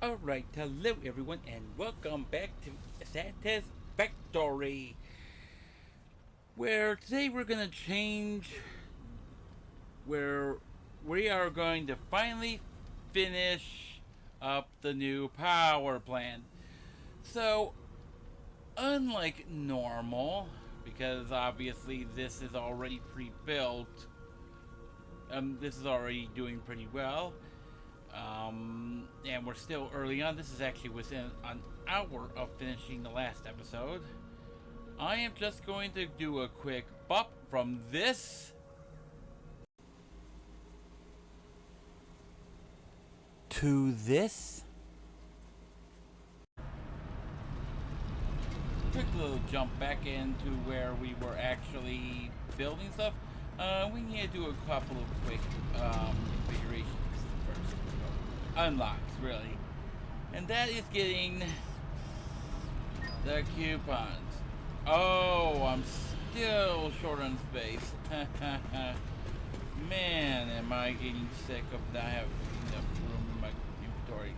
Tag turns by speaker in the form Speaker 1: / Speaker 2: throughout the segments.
Speaker 1: Alright, hello everyone, and welcome back to Satisfactory, where today we're gonna change, where we are going to finally finish up the new power plant. So, unlike normal, because obviously this is already pre-built, this is already doing pretty well. And we're still early on. This is actually within an hour of finishing the last episode. I am just going to do a quick bop from this to this. Quick little jump back into where we were actually building stuff. We need to do a couple of quick configurations first. Unlocks, really. And that is getting the coupons. Oh, I'm still short on space. Man, am I getting sick of not having enough room in my inventory.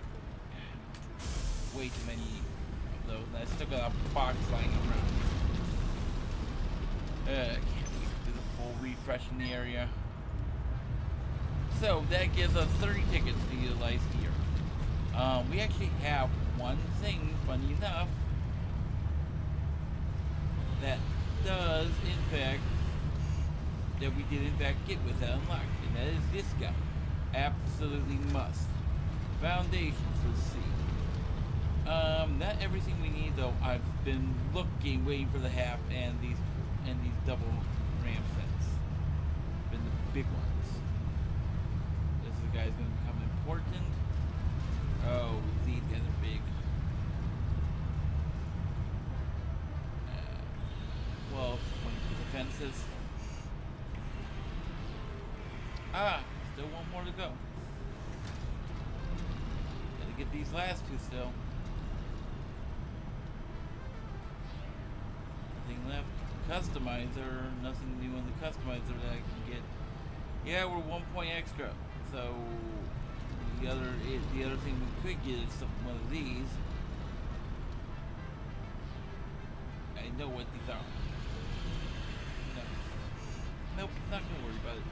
Speaker 1: Way too many of those. And I still got a box lying around. I can't wait to do the full refresh in the area. So that gives us 30 tickets to utilize here. We actually have one thing, funny enough, that does in fact, that we did in fact get with that unlocked, and that is this guy. Absolutely must. Foundations, let's see. Not everything we need though. I've been looking, waiting for the half and these double ram sets. Been the big ones. This is the guy's gonna become important. Oh, these guys are big. 12, 20 for the fences. Still one more to go. Gotta get these last two still. Nothing left. Customizer, nothing new on the customizer that I can get. Yeah, we're 1 point extra. So the other thing we could get is one of these. I know what these are. No. Nope, not gonna worry about it.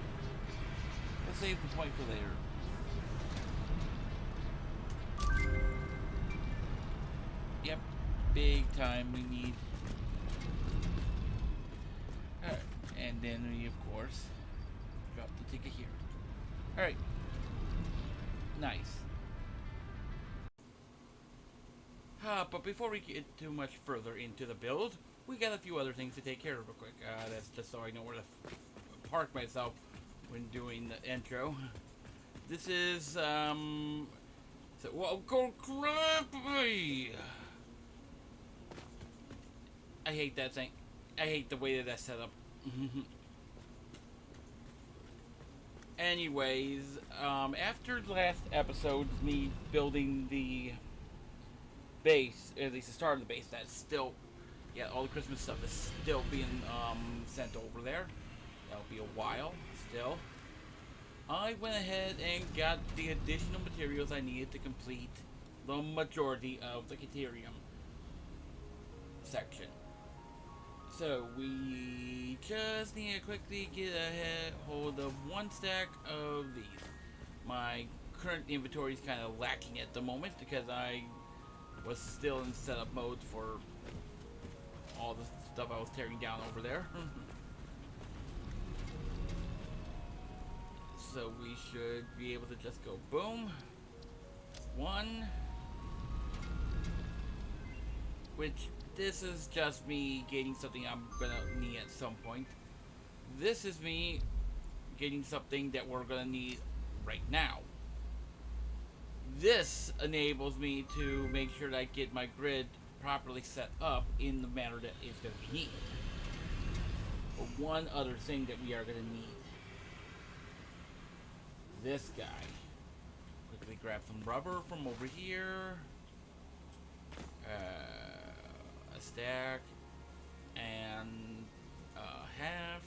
Speaker 1: Let's save the point for later. Yep, big time we need. Alright, and then we of course drop the ticket here. Alright. Nice. But before we get too much further into the build, we got a few other things to take care of real quick. That's just so I know where to park myself when doing the intro. This is, so, well, go crap! I hate that thing. I hate the way that that's set up. Anyways, after the last episode, me building the base, at least the start of the base, that's still, yeah, all the Christmas stuff is still being sent over there. That'll be a while still. I went ahead and got the additional materials I needed to complete the majority of the Caterium section. So we just need to quickly get a hold of one stack of these. My current inventory is kind of lacking at the moment because I was still in setup mode for all the stuff I was tearing down over there. So we should be able to just go boom. One. Which, this is just me getting something I'm gonna need at some point. This is me getting something that we're gonna need right now. This enables me to make sure that I get my grid properly set up in the manner that it's gonna be needed. But one other thing that we are gonna need. This guy. Quickly grab some rubber from over here. A stack and a half,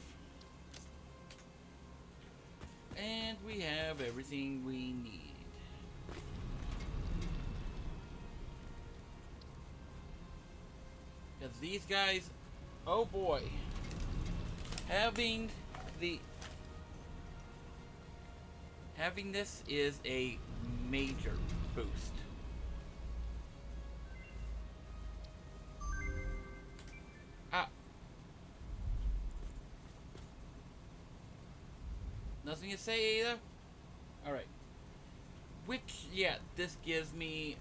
Speaker 1: and we have everything we need. Because these guys, oh boy, having the having this is a major boost. Ah, nothing to say either. All right. Which, yeah, this gives me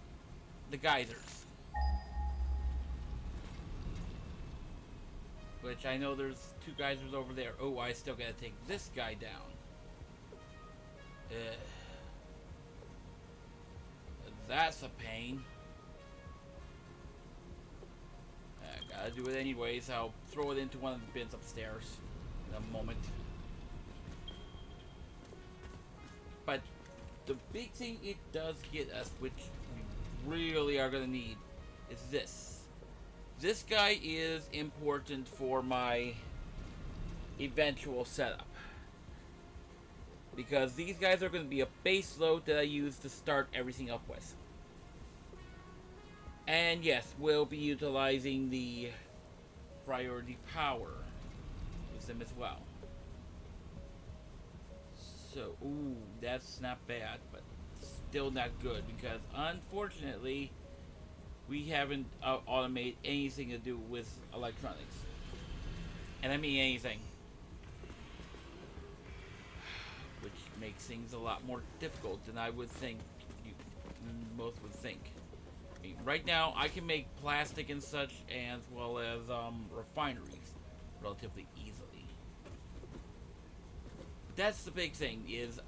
Speaker 1: the geysers. Which I know there's two geysers over there. Oh, I still gotta take this guy down. That's a pain. I gotta do it anyways. I'll throw it into one of the bins upstairs in a moment. But the big thing it does get us, which we really are gonna need, is this. This guy is important for my eventual setup. Because these guys are going to be a base load that I use to start everything up with. And yes, we'll be utilizing the priority power with them as well. So, ooh, that's not bad, but still not good because unfortunately we haven't automated anything to do with electronics. And I mean anything. Which makes things a lot more difficult than I would think most would think. I mean, right now, I can make plastic and such, as well as refineries, relatively easily. That's the big thing, is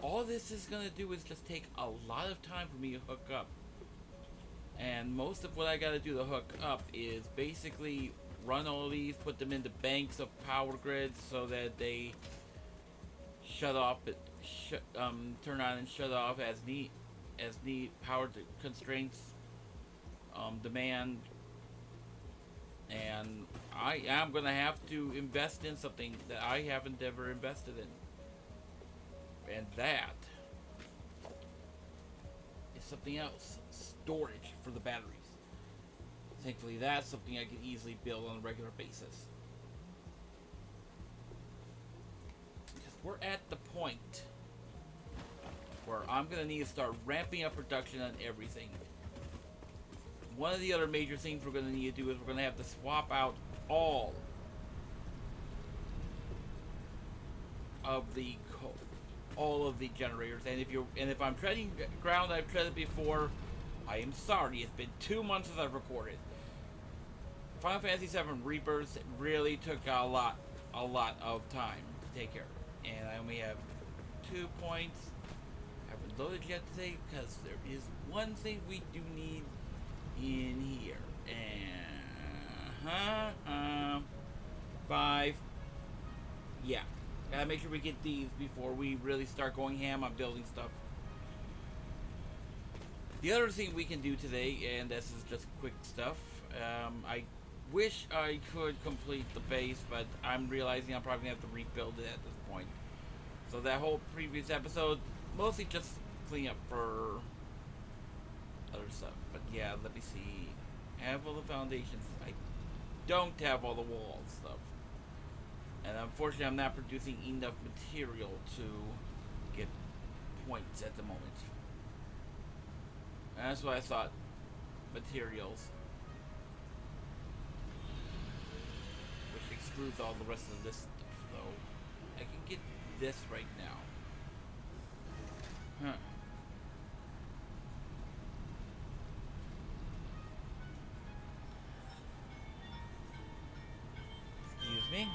Speaker 1: all this is going to do is just take a lot of time for me to hook up. And most of what I got to do to hook up is basically run all these, put them into banks of power grids so that they shut off, turn on and shut off as need power constraints demand, and I am gonna have to invest in something that I haven't ever invested in, and that is something else: storage for the batteries. Thankfully, that's something I can easily build on a regular basis. We're at the point where I'm going to need to start ramping up production on everything. One of the other major things we're going to need to do is we're going to have to swap out all of the generators. And if I'm treading ground I've treaded before, I am sorry. It's been 2 months since I've recorded. Final Fantasy VII Rebirth really took a lot of time to take care of. And I only have 2 points. I haven't loaded yet today because there is one thing we do need in here. And 5. Yeah, gotta make sure we get these before we really start going ham on building stuff. The other thing we can do today, and this is just quick stuff. I wish I could complete the base, but I'm realizing I'm probably gonna have to rebuild it at this point. So that whole previous episode, mostly just clean up for other stuff. But yeah, let me see. I have all the foundations. I don't have all the wall stuff. And unfortunately, I'm not producing enough material to get points at the moment. And that's what I thought. Materials. Which excludes all the rest of this stuff, though. I can get this right now. Huh. Excuse me.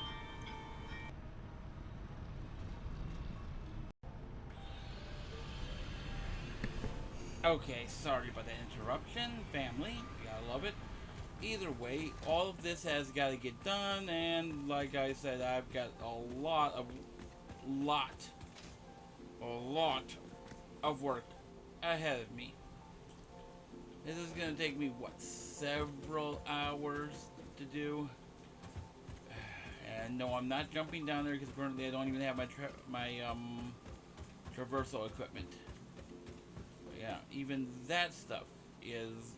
Speaker 1: Okay, sorry about that interruption, family. You gotta love it. Either way, all of this has got to get done, and like I said, I've got a lot of work ahead of me. This is gonna take me what, several hours to do. And no, I'm not jumping down there because currently I don't even have my traversal equipment. But yeah, even that stuff is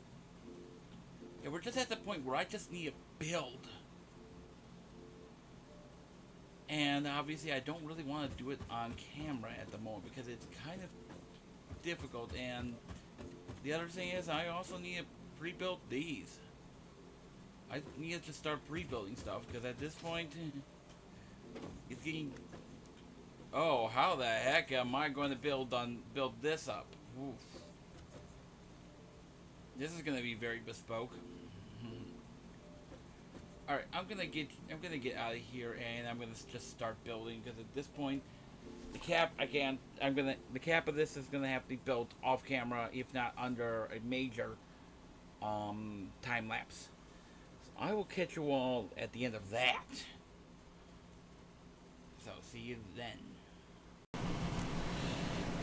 Speaker 1: Yeah, we're just at the point where I just need to build. And obviously I don't really want to do it on camera at the moment because it's kind of difficult. And the other thing is I also need to pre-build these. I need to start pre-building stuff because at this point it's getting... Oh, how the heck am I going to build this up? Oof. This is going to be very bespoke. All right, I'm gonna get out of here and I'm gonna just start building because at this point the cap the cap of this is gonna have to be built off camera, if not under a major time lapse. So I will catch you all at the end of that. So see you then.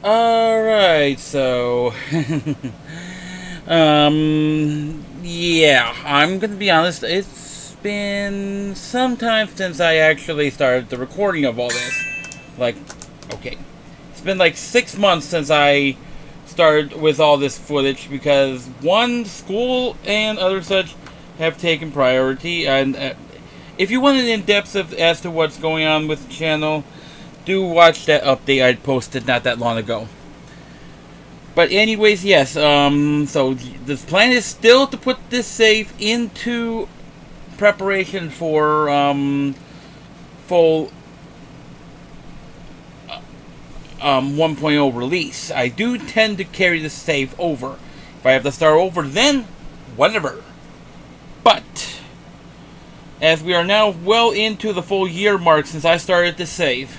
Speaker 1: All right, so yeah, I'm gonna be honest. It's been some time since I actually started the recording of all this. Like, okay, it's been like 6 months since I started with all this footage because one, school and other such have taken priority. And if you want an in-depth as to what's going on with the channel, do watch that update I posted not that long ago. But anyways, yes, so this plan is still to put this save into preparation for full 1.0 release. I do tend to carry the save over. If I have to start over, then whatever. But as we are now well into the full year mark since I started the save,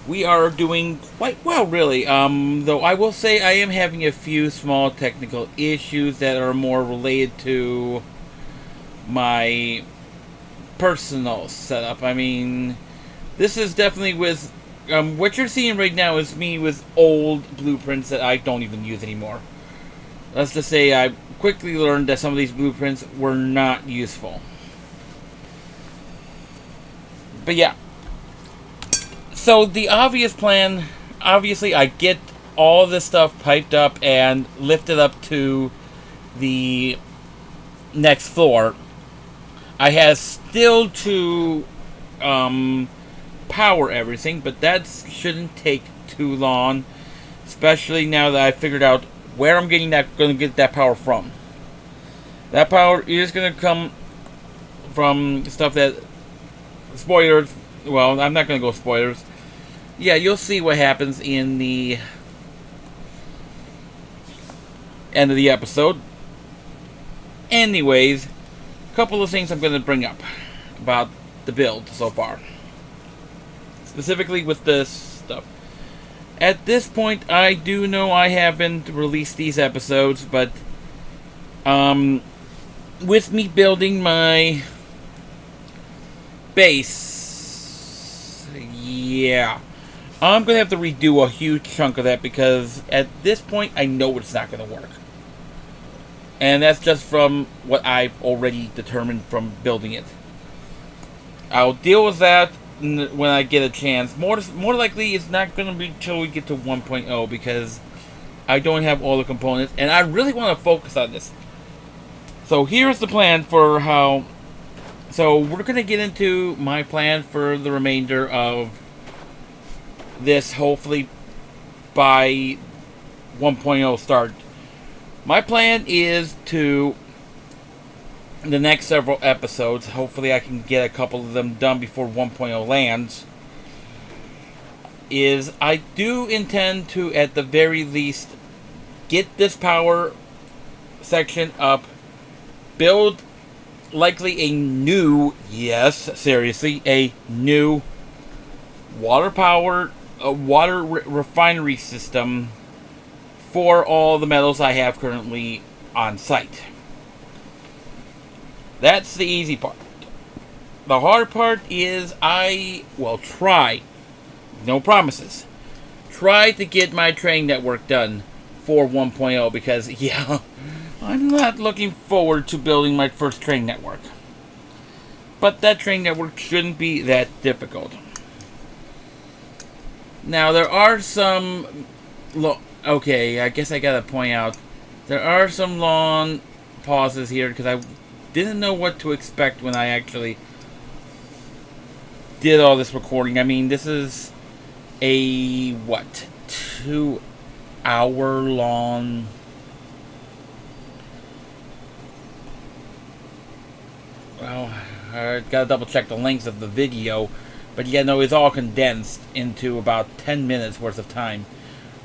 Speaker 1: we are doing quite well, really. Though I will say I am having a few small technical issues that are more related to my personal setup. I mean, this is definitely with... what you're seeing right now is me with old blueprints that I don't even use anymore. Let's just say I quickly learned that some of these blueprints were not useful. But yeah. So the obvious plan, obviously I get all this stuff piped up and lifted up to the next floor. I have still to power everything, but that shouldn't take too long, especially now that I figured out where I'm going to get that power from. That power is going to come from stuff that... Spoilers. Well, I'm not going to go spoilers. Yeah, you'll see what happens in the end of the episode. Anyways, a couple of things I'm going to bring up about the build so far. Specifically with this stuff. At this point, I do know I haven't released these episodes, but with me building my base, yeah, I'm going to have to redo a huge chunk of that because at this point, I know it's not going to work. And that's just from what I've already determined from building it. I'll deal with that when I get a chance. More likely, it's not going to be until we get to 1.0 because I don't have all the components, and I really want to focus on this. So here's the plan for how... So we're going to get into my plan for the remainder of this, hopefully by 1.0 start. My plan is to... the next several episodes, hopefully I can get a couple of them done before 1.0 lands, is I do intend to, at the very least, get this power section up, build likely a new, yes, seriously, a new water refinery system for all the metals I have currently on site. That's the easy part. The hard part is I will try, no promises, try to get my train network done for 1.0 because, yeah, I'm not looking forward to building my first train network. But that train network shouldn't be that difficult. Now, there are some... okay, I guess I gotta point out, there are some long pauses here because I didn't know what to expect when I actually did all this recording. I mean, this is a, what, 2-hour long... Well, I gotta double check the length of the video, but yeah, no, it's all condensed into about 10 minutes worth of time.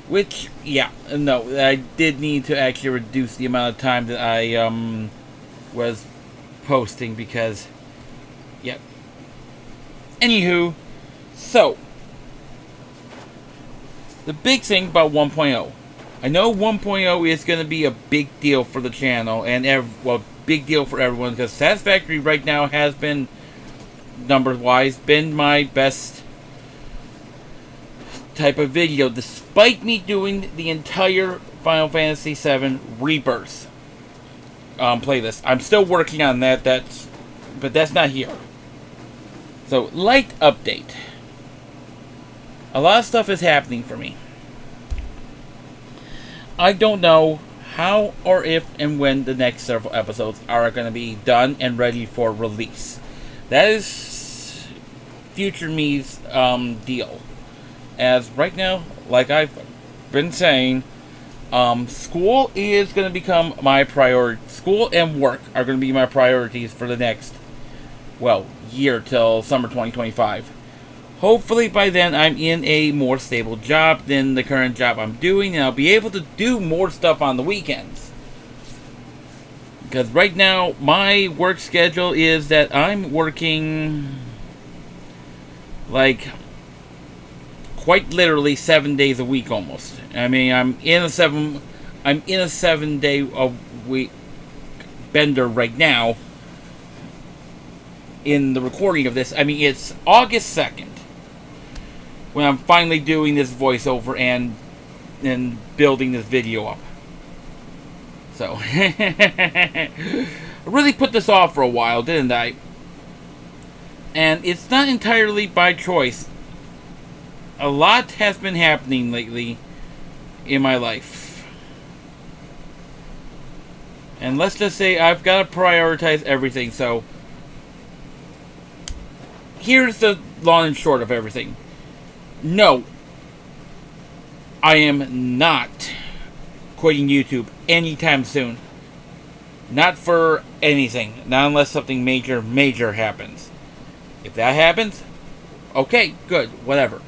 Speaker 1: Which, yeah, no, I did need to actually reduce the amount of time that I was posting because, yep. Anywho, so, the big thing about 1.0. I know 1.0 is going to be a big deal for the channel, and well, big deal for everyone, because Satisfactory right now has been, numbers-wise, been my best type of video, despite me doing the entire Final Fantasy VII Rebirth playlist. I'm still working on that, but that's not here. So, light update. A lot of stuff is happening for me. I don't know how or if and when the next several episodes are going to be done and ready for release. That is future me's deal. As right now, like I've been saying, school is going to become my priority. School and work are going to be my priorities for the next, well, year till summer 2025. Hopefully by then I'm in a more stable job than the current job I'm doing, and I'll be able to do more stuff on the weekends. Because right now, my work schedule is that I'm working, like, quite literally 7 days a week almost. I mean, I'm in a 7 day a week bender right now in the recording of this. I mean, it's August 2nd when I'm finally doing this voiceover and building this video up. So, I really put this off for a while, didn't I? And it's not entirely by choice. A lot has been happening lately in my life. And let's just say I've got to prioritize everything, so here's the long and short of everything. No, I am not quitting YouTube anytime soon. Not for anything. Not unless something major happens. If that happens, okay, good, whatever.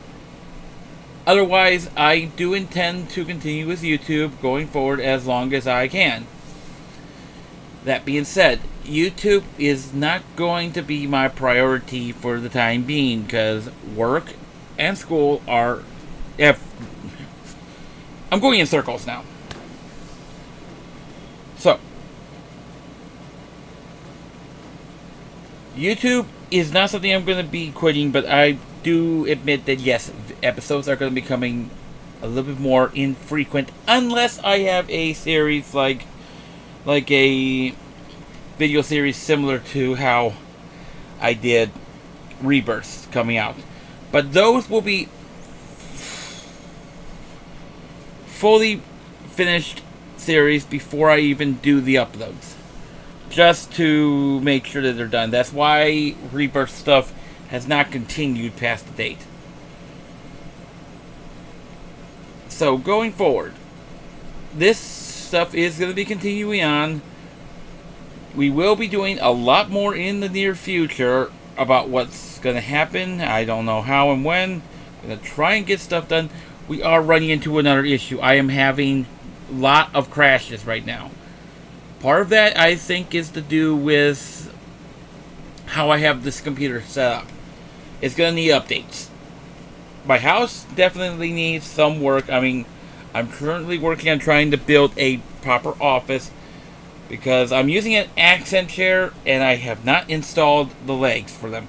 Speaker 1: Otherwise, I do intend to continue with YouTube going forward as long as I can. That being said, YouTube is not going to be my priority for the time being, because work and school are... I'm going in circles now. So, YouTube is not something I'm going to be quitting, but I do admit that yes, episodes are going to be coming a little bit more infrequent, unless I have a series like a video series similar to how I did Rebirth coming out. But those will be fully finished series before I even do the uploads, just to make sure that they're done. That's why Rebirth stuff has not continued past the date. So going forward, this stuff is going to be continuing on. We will be doing a lot more in the near future about what's going to happen. I don't know how and when. I'm going to try and get stuff done. We are running into another issue. I am having a lot of crashes right now. Part of that, I think, is to do with how I have this computer set up. It's going to need updates. My house definitely needs some work. I mean, I'm currently working on trying to build a proper office, because I'm using an accent chair and I have not installed the legs for them.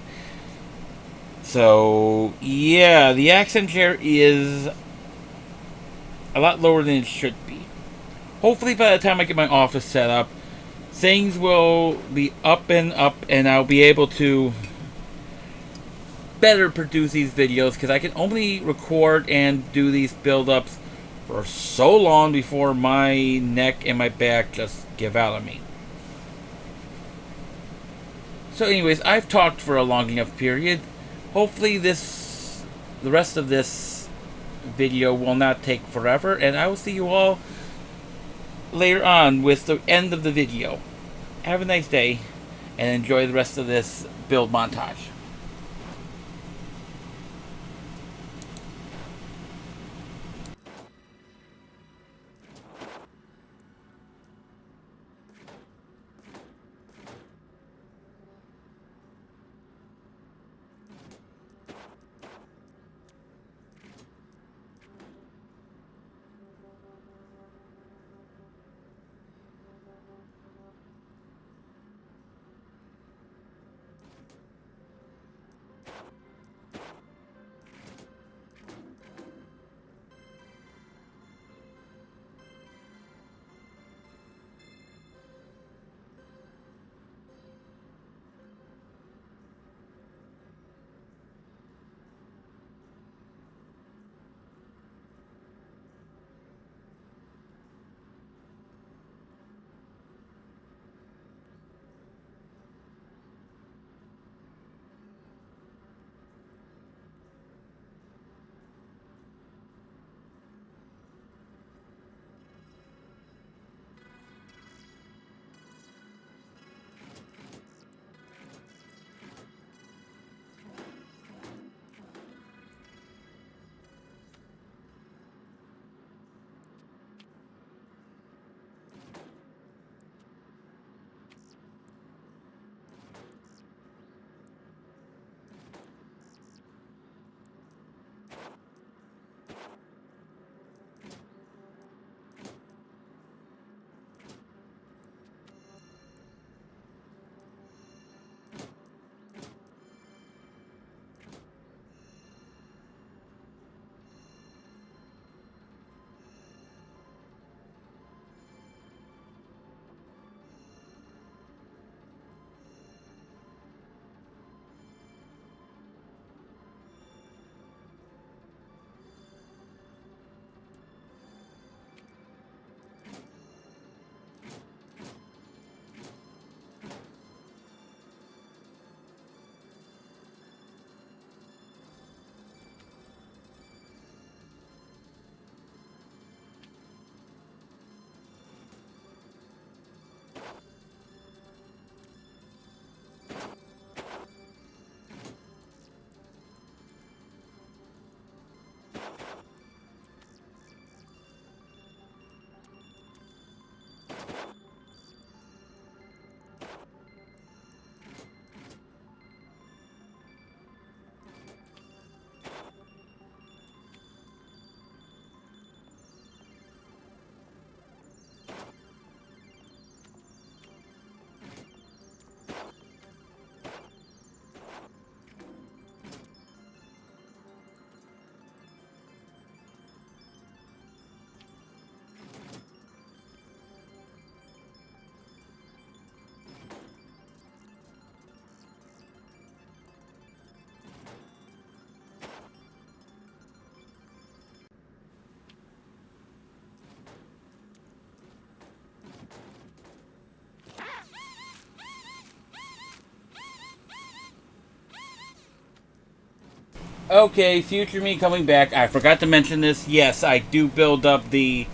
Speaker 1: So, yeah, the accent chair is a lot lower than it should be. Hopefully by the time I get my office set up, things will be up and I'll be able to better produce these videos, because I can only record and do these build-ups for so long before my neck and my back just give out on me. So anyways, I've talked for a long enough period. Hopefully the rest of this video will not take forever, and I will see you all later on with the end of the video. Have a nice day, and enjoy the rest of this build montage. Okay, future me coming back. I forgot to mention this. Yes, I do build up the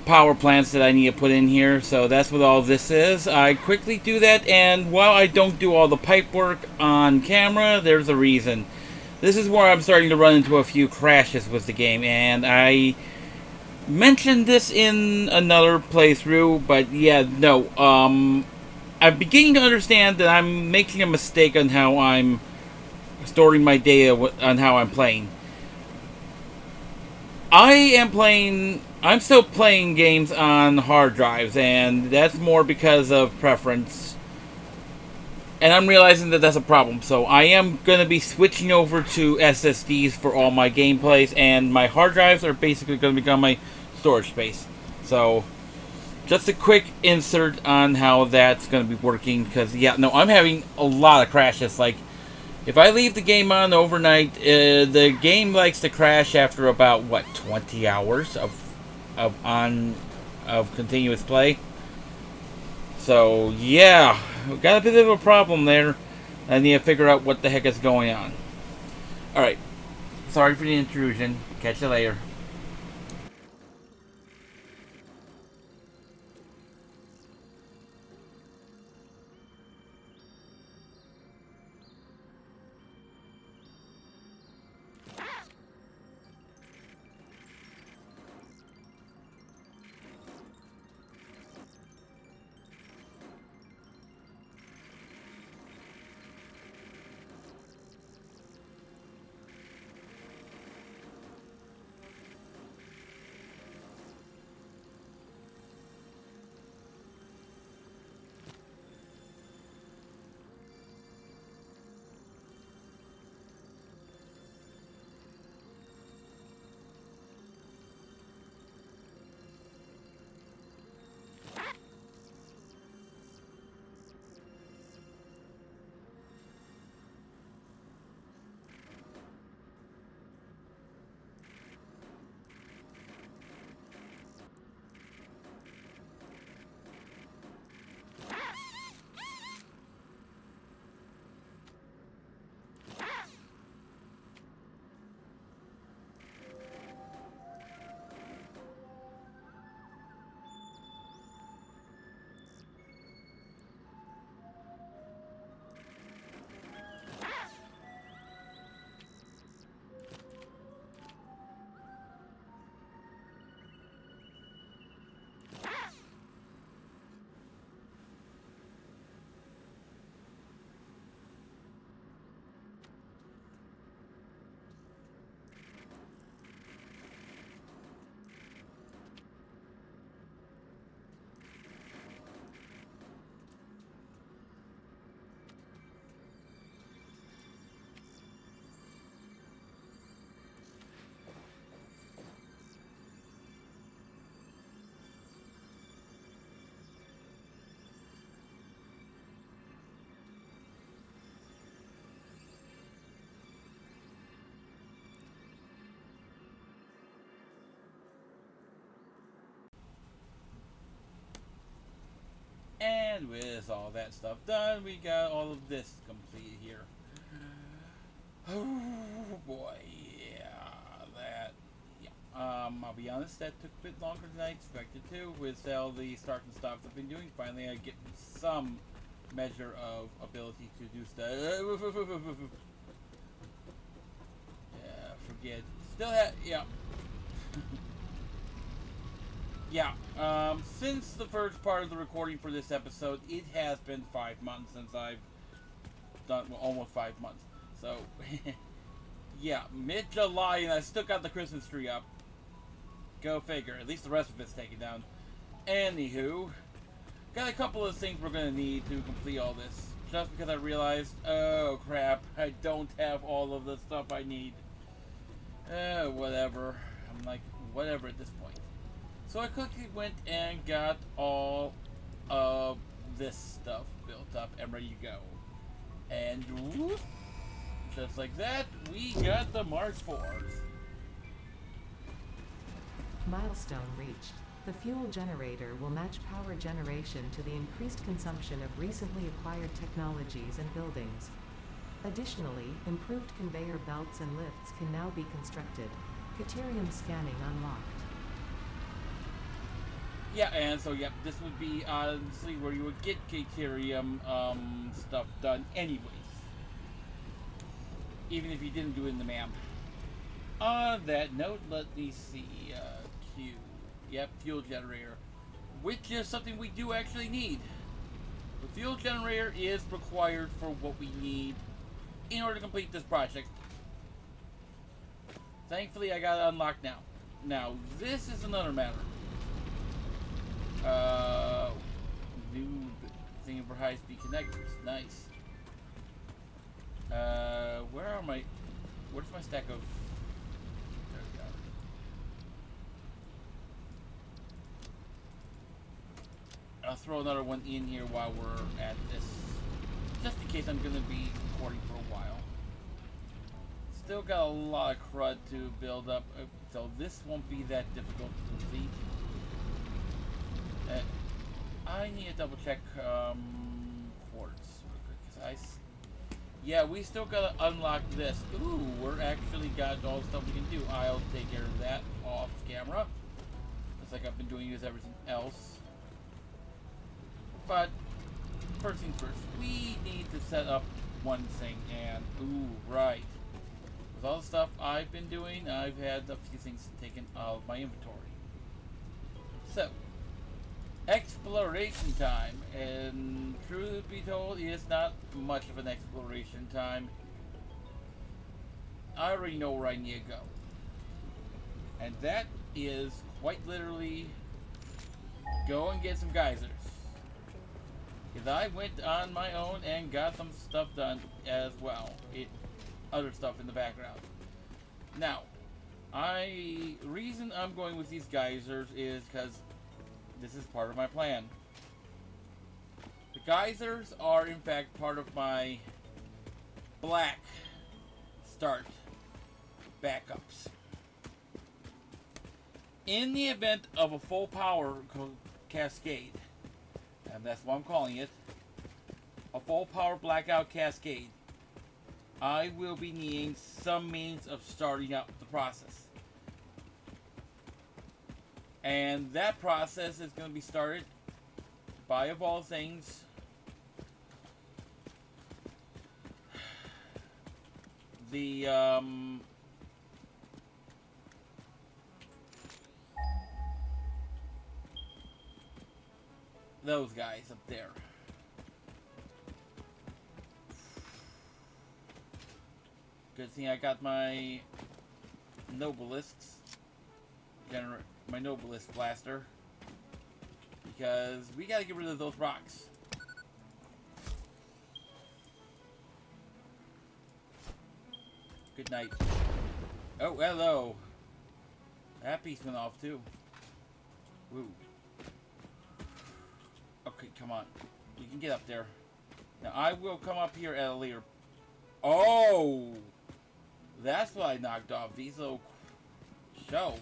Speaker 1: power plants that I need to put in here, so that's what all this is. I quickly do that, and while I don't do all the pipe work on camera, there's a reason. This is where I'm starting to run into a few crashes with the game, and I mentioned this in another playthrough, but yeah, no, I'm beginning to understand that I'm making a mistake on how I'm storing my data on how I'm playing. I'm still playing games on hard drives, and that's more because of preference. And I'm realizing that that's a problem, so I am going to be switching over to SSDs for all my gameplays, and my hard drives are basically going to become my storage space. So, just a quick insert on how that's going to be working, because, yeah, no, I'm having a lot of crashes. Like, if I leave the game on overnight, the game likes to crash after about, 20 hours of continuous play. So, yeah, we got a bit of a problem there. I need to figure out what the heck is going on. Alright, sorry for the intrusion. Catch you later. And with all that stuff done, we got all of this complete here. Oh boy, yeah, that, yeah. I'll be honest, that took a bit longer than I expected to. With all the start and stops I've been doing, finally I get some measure of ability to do stuff. Yeah, forget. Still have, yeah. Yeah, since the first part of the recording for this episode, it has been 5 months since I've done, well, almost 5 months. So, yeah, mid-July, and I still got the Christmas tree up. Go figure. At least the rest of it's taken down. Anywho, got a couple of things we're going to need to complete all this. Just because I realized, oh crap, I don't have all of the stuff I need. Whatever. I'm like, whatever at this point. So I quickly went and got all of this stuff built up and ready to go. And whoop, just like that, we got the Mark IVs.
Speaker 2: Milestone reached. The fuel generator will match power generation to the increased consumption of recently acquired technologies and buildings. Additionally, improved conveyor belts and lifts can now be constructed. Caterium scanning unlocked.
Speaker 1: Yeah, and so, yep, this would be honestly where you would get Caterium stuff done anyways. Even if you didn't do it in the map. On that note, let me see. Q. Yep, fuel generator. Which is something we do actually need. The fuel generator is required for what we need in order to complete this project. Thankfully, I got it unlocked now. Now, this is another matter. New thing for high-speed connectors. Nice. Where's my stack of... There we go. I'll throw another one in here while we're at this. Just in case I'm going to be recording for a while. Still got a lot of crud to build up, so this won't be that difficult to complete. I I need to double check quartz real quick, yeah, we still gotta unlock this. Ooh, we're actually got all the stuff we can do. I'll take care of that off camera. It's like I've been doing with everything else. But first things first, we need to set up one thing, and ooh, right. With all the stuff I've been doing, I've had a few things taken out of my inventory. So, exploration time, and truth be told, it's not much of an exploration time. I already know where I need to go, and that is quite literally go and get some geysers. Because I went on my own and got some stuff done as well. Other stuff in the background. Now, reason I'm going with these geysers is because this is part of my plan. The geysers are in fact part of my black start backups. In the event of a full power cascade, and that's what I'm calling it, a full power blackout cascade, I will be needing some means of starting up the process. And that process is going to be started by, of all things, the those guys up there. Good thing I got my my Noblest blaster, because we gotta get rid of those rocks. Good night. Oh, hello. That piece went off too. Woo. Okay, come on. You can get up there. Now I will come up here at a later. Oh! That's what I knocked off. These little shelves.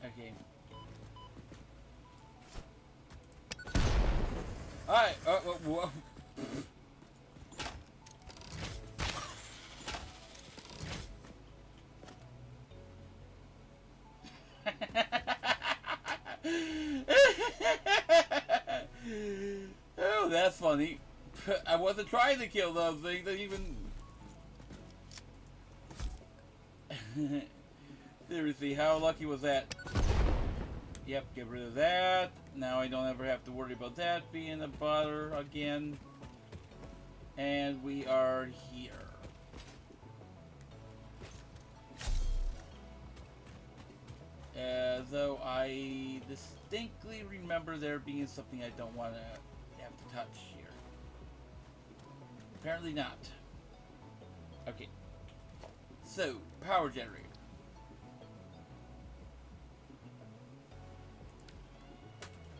Speaker 1: Okay. Alright, whoa. Oh, that's funny. I wasn't trying to kill those things, I even... Seriously, how lucky was that? Yep, get rid of that. Now I don't ever have to worry about that being a bother again. And we are here. Though I distinctly remember there being something I don't want to have to touch here. Apparently not. Okay. So, power generator.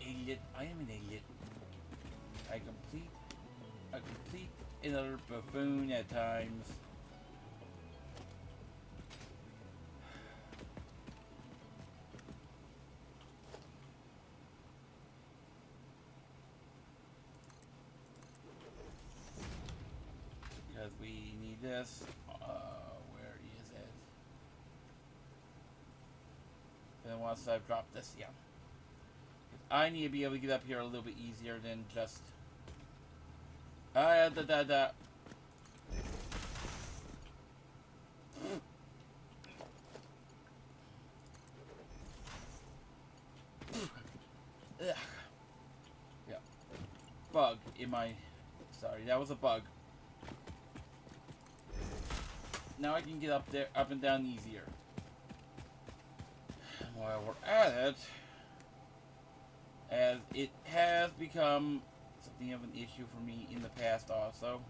Speaker 1: Idiot. I am an idiot. I complete another buffoon at times. Because we need this. Where is it? Then once I've dropped this, yeah. I need to be able to get up here a little bit easier than just... Yeah. Bug in my... Sorry, that was a bug. Now I can get up there, up and down easier. While we're at it... As it has become something of an issue for me in the past also.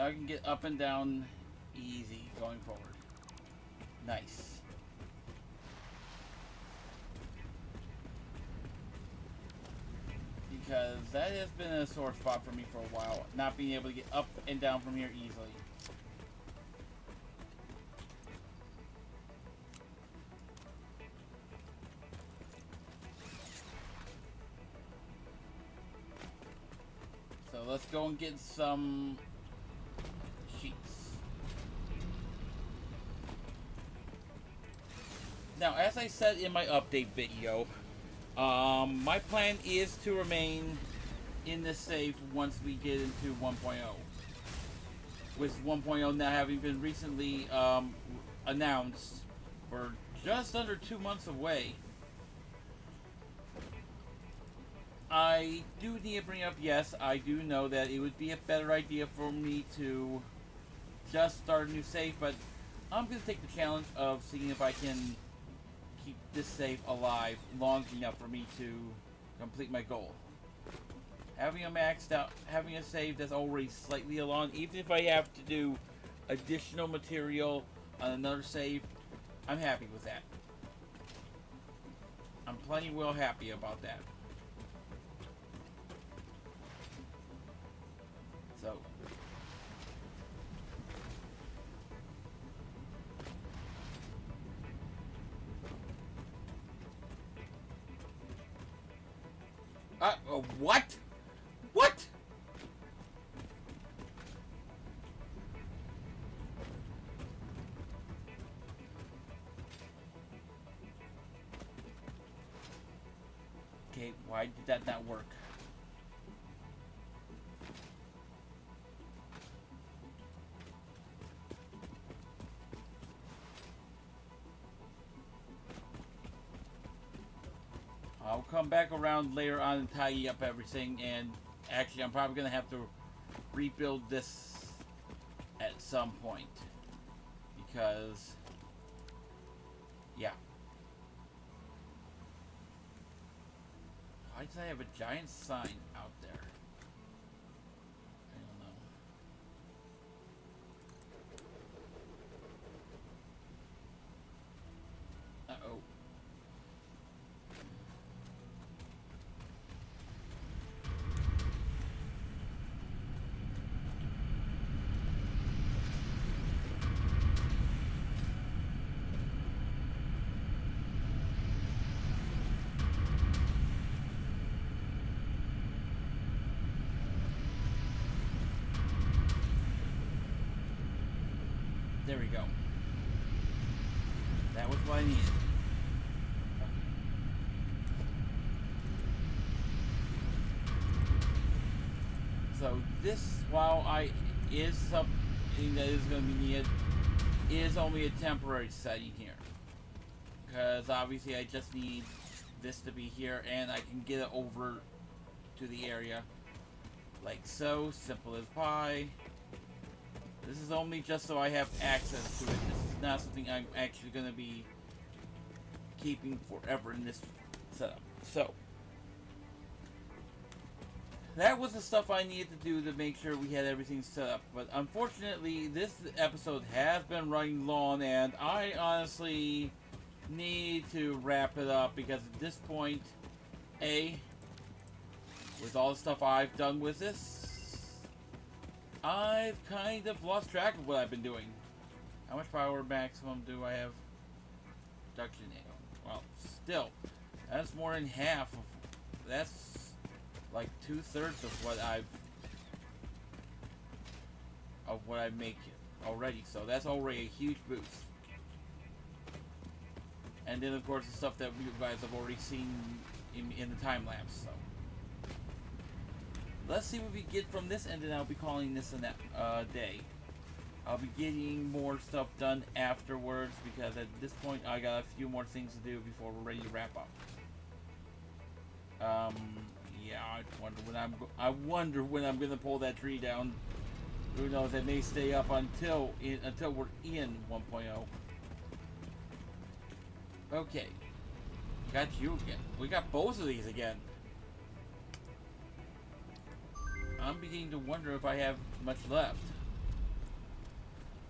Speaker 1: I can get up and down easy going forward. Nice. Because that has been a sore spot for me for a while, not being able to get up and down from here easily. So let's go and get some sheets. Now, as I said in my update video, my plan is to remain in this safe once we get into 1.0. With 1.0 now having been recently announced for just under 2 months away. I do need to bring up, yes, I do know that it would be a better idea for me to just start a new save, but I'm going to take the challenge of seeing if I can keep this save alive long enough for me to complete my goal. Having a maxed out, having a save that's already slightly along, even if I have to do additional material on another save, I'm happy with that. I'm plenty well happy about that. So, what? What? Okay, why did that not work? I'll come back around later on and tidy up everything, and actually I'm probably going to have to rebuild this at some point, because, yeah. Why does I have a giant sign out there? I don't know. Uh-oh. There we go. That was what I needed. So this, while is something that is going to be needed, is only a temporary setting here. Because obviously I just need this to be here, and I can get it over to the area. Like so, simple as pie. This is only just so I have access to it. This is not something I'm actually going to be keeping forever in this setup. So, that was the stuff I needed to do to make sure we had everything set up. But unfortunately, this episode has been running long, and I honestly need to wrap it up, because at this point, with all the stuff I've done with this, I've kind of lost track of what I've been doing. How much power maximum do I have? Production. Well, still, that's more than half of. That's like 2/3 of what I make already. So that's already a huge boost. And then of course the stuff that you guys have already seen in the time lapse. So. Let's see what we get from this, and then I'll be calling this a day. I'll be getting more stuff done afterwards, because at this point I got a few more things to do before we're ready to wrap up. Yeah, I wonder when I'm gonna pull that tree down. Who knows? It may stay up until we're in 1.0. Okay, got you again. We got both of these again. I'm beginning to wonder if I have much left.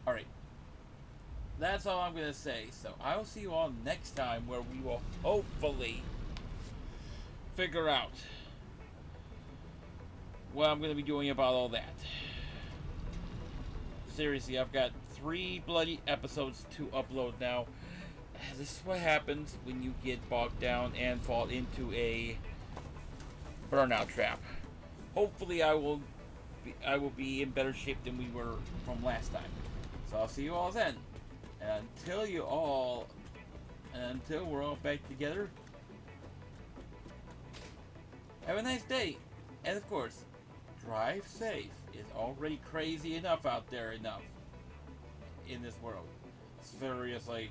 Speaker 1: Alright. That's all I'm going to say. So I will see you all next time, where we will hopefully figure out what I'm going to be doing about all that. Seriously, I've got 3 bloody episodes to upload now. This is what happens when you get bogged down and fall into a burnout trap. Hopefully I will be in better shape than we were from last time. So I'll see you all then. And until we're all back together, have a nice day. And of course, drive safe. It's already crazy enough out there in this world. Seriously,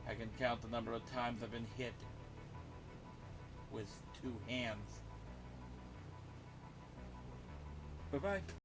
Speaker 1: I can count the number of times I've been hit with 2 hands. Bye-bye.